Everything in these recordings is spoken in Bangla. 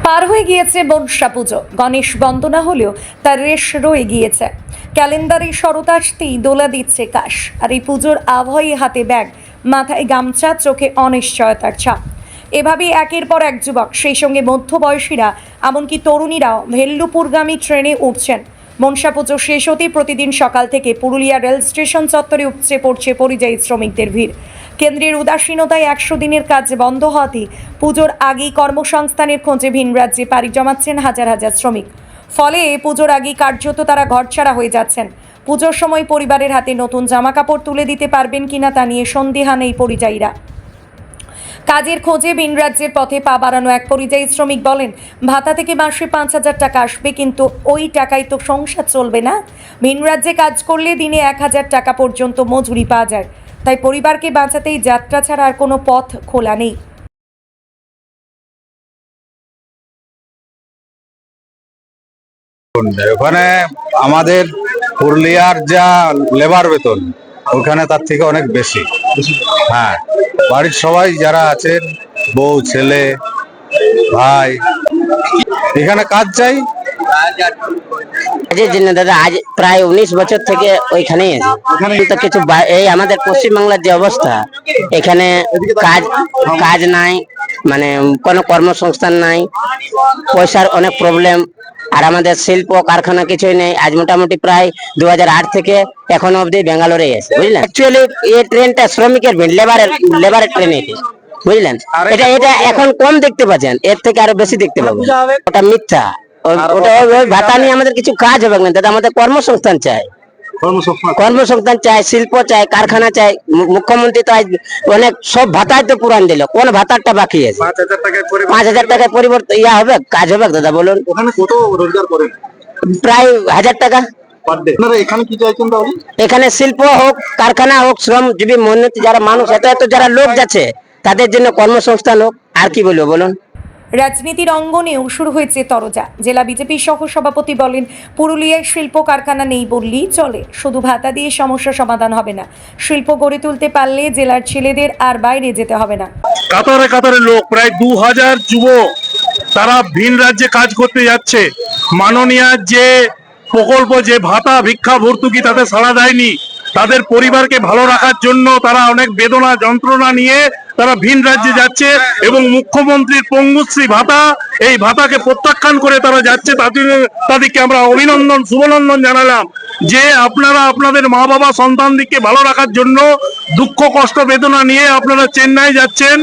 পার হয়ে গিয়েছে মনসা পুজো। গণেশ বন্দনা হলেও তার রেশ রয়ে গিয়েছে। ক্যালেন্ডারে শরৎ আসতেই দোলা দিচ্ছে কাশ। আর এই পুজোর আবহে হাতে ব্যাগ, মাথায় গামছা, চোখে অনিশ্চয়তার ছাপ। এভাবেই একের পর এক যুবক, সেই সঙ্গে মধ্যবয়সীরা, এমনকি তরুণীরাও ভেল্লুপুরগামী ট্রেনে উঠছেন। মনসা পুজো শেষ হতেই প্রতিদিন সকাল থেকে পুরুলিয়া রেল স্টেশন চত্বরে উপচে পড়ছে পরিযায়ী শ্রমিকদের ভিড়। কেন্দ্রের উদাসীনতায় 100 দিনের কাজ বন্ধ হওয়াতেই পুজোর আগেই কর্মসংস্থানের খোঁজে ভিন রাজ্যে পাড়ি জমাচ্ছেন হাজার হাজার শ্রমিক। ফলে পুজোর আগেই কার্যত তারা ঘরছাড়া হয়ে যাচ্ছেন। পুজোর সময় পরিবারের হাতে নতুন জামাকাপড় তুলে দিতে পারবেন কিনা তা নিয়ে সন্দিহান এই পরিযায়ীরা। কাজের খোঁজে ভিন রাজ্যের পথে পা বাড়ানো এক পরিযায়ী শ্রমিক বলেন, ভাতা থেকে মাসে 5,000 টাকা আসবে, কিন্তু ওই টাকায় তো সংসার চলবে না। ভিন রাজ্যে কাজ করলে দিনে 1,000 টাকা পর্যন্ত মজুরি পাওয়া যায়। তাই পরিবারকে বাঁচাতেই যাত্রা ছাড়া আর কোনো পথ খোলা নেই। ওখানে আমাদের পুরুলিয়ার যা লেবার বেতন ওখানে তার থেকে অনেক বেশি। হ্যাঁ, বাড়ির সবাই যারা আছেন, বউ, ছেলে, ভাই, এখানে কাজ চাই। দাদা আজ প্রায় 19 বছর থেকে ওইখানেই আছে। তো কিছু এই আমাদের পশ্চিমবাংলার যে অবস্থা, এখানে কাজ নাই, মানে কোনো কর্মসংস্থান নাই, পয়সার অনেক প্রবলেম। আর আমাদের শিল্প কারখানা কিছুই নেই। আজ মোটামুটি প্রায় 2008 থেকে এখনো অবধি ব্যাঙ্গালোরে আছে, বুঝলেন। অ্যাকচুয়ালি এই ট্রেনটা শ্রমিকের লেবারের ট্রেন এটি, বুঝলেন। এটা এখন কম দেখতে পাচ্ছেন, এর থেকে আরো বেশি দেখতে পাবেন। ওটা মিথ্যা। ওটা ওই ভাতা নিয়ে আমাদের কিছু কাজ হবে না দাদা। আমাদের কর্মসংস্থান চাই, শিল্প চাই, কারখানা চাই। মুখ্যমন্ত্রী তো আজ অনেক সব ভাতায় তো পুরান দিল, কোন ভাতাটা বাকি আছে? 5,000 টাকায় পরিবর্তন হবে, কাজ হবে দাদা বলুন? ওখানে কত রোজগার করেন? প্রায় 1,000 টাকা। এখানে কি চাইছেন তাহলে? এখানে শিল্প হোক, কারখানা হোক, শ্রমজীবী মনোনীত যারা মানুষ, এত যারা লোক যাচ্ছে, তাদের জন্য কর্মসংস্থান হোক। আর কি বলবো বলুন? রাজনীতির অঙ্গনেও শুরু হয়েছে তরজা। জেলা বিজেপি সহ সভাপতি বলেন, পুরুলিয়ায় শিল্প কারখানা নেই বললেই চলে, শুধু ভাতা দিয়ে সমস্যা সমাধান হবে না। শিল্প গড়ে তুলতে পারলে জেলার ছেলেদের আর বাইরে যেতে হবে না। কাতারে কাতারে লোক, প্রায় 2000 যুবক, তারা ভিন রাজ্যে কাজ করতে যাচ্ছে। মাননীয় যে প্রকল্প, যে ভাতা, ভিক্ষা ভর্তুকি, তাতে সাড়া দেয়নি। তাদের পরিবারকে ভালো রাখার জন্য তারা অনেক বেদনা যন্ত্রণা নিয়ে তারা ভিন রাজ্যে যাচ্ছে, এবং মুখ্যমন্ত্রীর পঙ্গুশ্রী ভাতা, এই ভাতাকে প্রত্যাখ্যান করে তারা যাচ্ছে। তাদেরকে আমরা অভিনন্দন, শুভনন্দন জানালাম যে আপনারা আপনাদের মা বাবা সন্তানদেরকে ভালো রাখার জন্য দুঃখ কষ্ট বেদনা নিয়ে আপনারা চেন্নাই যাচ্ছেন,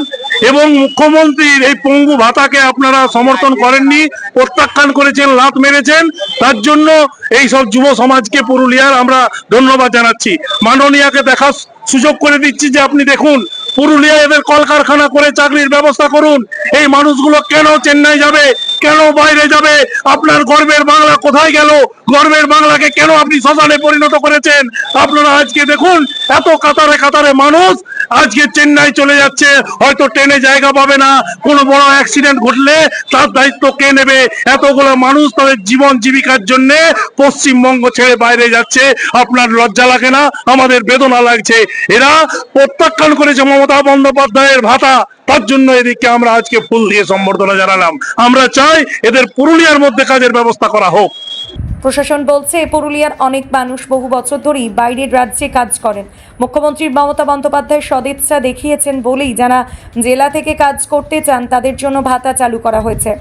এবং মুখ্যমন্ত্রীর এই পঙ্গু ভাতাকে আপনারা সমর্থন করেননি, প্রত্যাখ্যান করেছেন, লাত মেরেছেন। তার জন্য এই সব যুব সমাজকে পুরুলিয়ার আমরা ধন্যবাদ জানাচ্ছি। মাননীয়কে দেখার সুযোগ করে দিচ্ছি যে আপনি দেখুন, পুরুলিয়া এদের কলকারখানা করে চাকরির ব্যবস্থা করুন। এই মানুষগুলো কেন চেন্নাই যাবে, কেন বাইরে যাবে? আপনার গর্বের বাংলা কোথায় গেল? গর্বের বাংলাকে কেন আপনি শ্মশানে পরিণত করেছেন? আপনারা আজকে দেখুন, এত কাতারে কাতারে মানুষ আজকে চেন্নাই চলে যাচ্ছে। হয়তো ট্রেনে জায়গা পাবে না, কোনো বড় অ্যাক্সিডেন্ট ঘটলে তার দায়িত্ব কে নেবে? এতগুলো মানুষ তাদের জীবন জীবিকার জন্য পশ্চিমবঙ্গ ছেড়ে বাইরে যাচ্ছে। আপনার লজ্জা লাগে না? আমাদের বেদনা লাগছে। এরা প্রত্যাখ্যান করেছে মমতা বন্দ্যোপাধ্যায়ের ভাতা, তার জন্য এদিকে আমরা আজকে ফুল দিয়ে সম্বর্ধনা জানালাম। আমরা চাই এদের পুরুলিয়ার মধ্যে কাজের ব্যবস্থা করা হোক। প্রশাসন বলছে, পুরুলিয়ার অনেক মানুষ বহু বছর ধরেই বাইরের রাজ্যে কাজ করেন। মুখ্যমন্ত্রী মমতা বন্দ্যোপাধ্যায় সদিচ্ছা দেখিয়েছেন বলেই যারা জেলা থেকে কাজ করতে চান তাদের জন্য ভাতা চালু করা হয়েছে।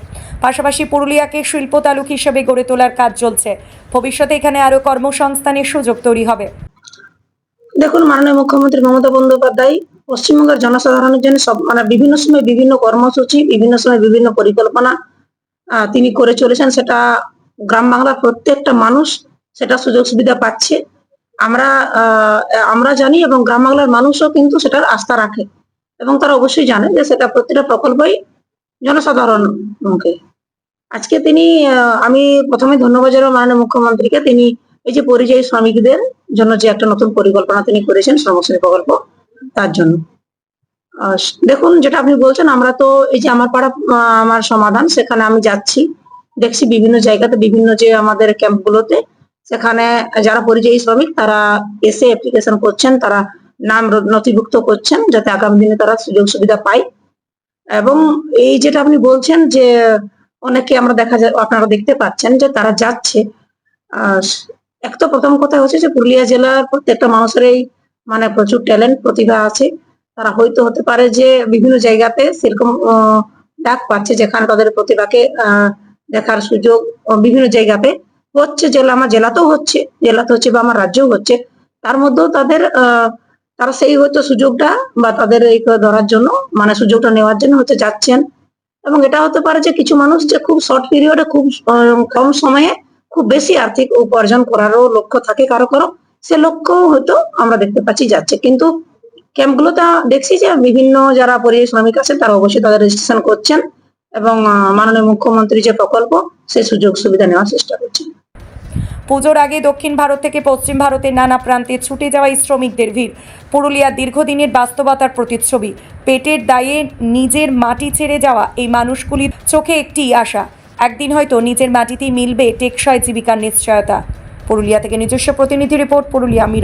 পাশাপাশি পুরুলিয়াকে শিল্প তালুক হিসেবে গড়ে তোলার কাজ চলছে। ভবিষ্যতে এখানে আরও কর্মসংস্থানের সুযোগ তৈরি হবে। দেখুন, মাননীয় মুখ্যমন্ত্রী মমতা বন্দ্যোপাধ্যায় পশ্চিমবঙ্গের জনসাধারণের জন্য বিভিন্ন সময় বিভিন্ন কর্মসূচি, বিভিন্ন সময় বিভিন্ন পরিকল্পনা তিনি করে চলেছেন। সেটা গ্রাম বাংলার প্রত্যেকটা মানুষ সেটা সুযোগ সুবিধা পাচ্ছে। আমরা জানি, এবং গ্রাম বাংলার মানুষও কিন্তু সেটার আস্থা রাখে, এবং তারা অবশ্যই জানে যে সেটা প্রতিটা প্রকল্পই জনসাধারণ মুখে। আজকে আমি প্রথমে ধন্যবাদ জানাবো মাননীয় মুখ্যমন্ত্রীকে। তিনি এই যে পরিযায়ী শ্রমিকদের জন্য যে একটা নতুন পরিকল্পনা তিনি করেছেন, শ্রমশ্রী প্রকল্প, তার জন্য। দেখুন, যেটা আপনি বলছেন, আমরা তো এই যে আমার পাড়া আমার সমাধান, সেখানে আমি যাচ্ছি, দেখছি বিভিন্ন জায়গাতে, বিভিন্ন যে আমাদের ক্যাম্পগুলোতে, সেখানে যারা পরিযায়ী শ্রমিক তারা এসে অ্যাপ্লিকেশন করছেন, তারা নাম নথিভুক্ত করছেন, যাতে আগামী দিনে তারা সুযোগ সুবিধা পায়। এবং এই যেটা আপনি বলছেন যে অনেকে আমরা দেখা যায়, আপনারা দেখতে পাচ্ছেন যে তারা যাচ্ছে। এক তো প্রথম কথা হচ্ছে যে পুরুলিয়া জেলার প্রত্যেকটা মানুষেরই মানে প্রচুর ট্যালেন্ট, প্রতিভা আছে। তারা হয়তো হতে পারে যে বিভিন্ন জায়গাতে সেরকম ডাক পাচ্ছে যেখানে তাদের প্রতিভাকে দেখার সুযোগ বিভিন্ন জায়গাতে হচ্ছে। আমার জেলাতেও হচ্ছে বা আমার রাজ্যেও হচ্ছে। তার মধ্যেও তারা সেই হয়তো সুযোগটা বা তাদের এই ধরার জন্য মানে সুযোগটা নেওয়ার জন্য হচ্ছে যাচ্ছেন। এবং এটা হতে পারে যে কিছু মানুষ যে খুব শর্ট পিরিয়ডে খুব কম সময়ে খুব বেশি আর্থিক উপার্জন করারও লক্ষ্য থাকে কারো কারো, সে লক্ষ্য হয়তো আমরা দেখতে পাচ্ছি যাচ্ছে। কিন্তু ক্যাম্পগুলোতে দেখছি যে বিভিন্ন যারা পরিযায়ী শ্রমিক আছেন তারা অবশ্যই তাদের রেজিস্ট্রেশন করছেন এবং মাননীয় মুখ্যমন্ত্রী যে প্রকল্প সেই সুযোগ সুবিধা নেওয়ার চেষ্টা করছেন। পুজোর আগে দক্ষিণ ভারত থেকে পশ্চিম ভারতের নানা প্রান্তে ছুটে যাওয়া এই শ্রমিকদের ভিড় পুরুলিয়ার দীর্ঘদিনের বাস্তবতার প্রতিচ্ছবি। পেটের দায়ে নিজের মাটি ছেড়ে যাওয়া এই মানুষগুলির চোখে একটি আশা, একদিন হয়তো নিজের মাটিতেই মিলবে টেকসই জীবিকার নিশ্চয়তা। পুরুলিয়া থেকে নিজস্ব প্রতিনিধি রিপোর্ট, পুরুলিয়া মিরর।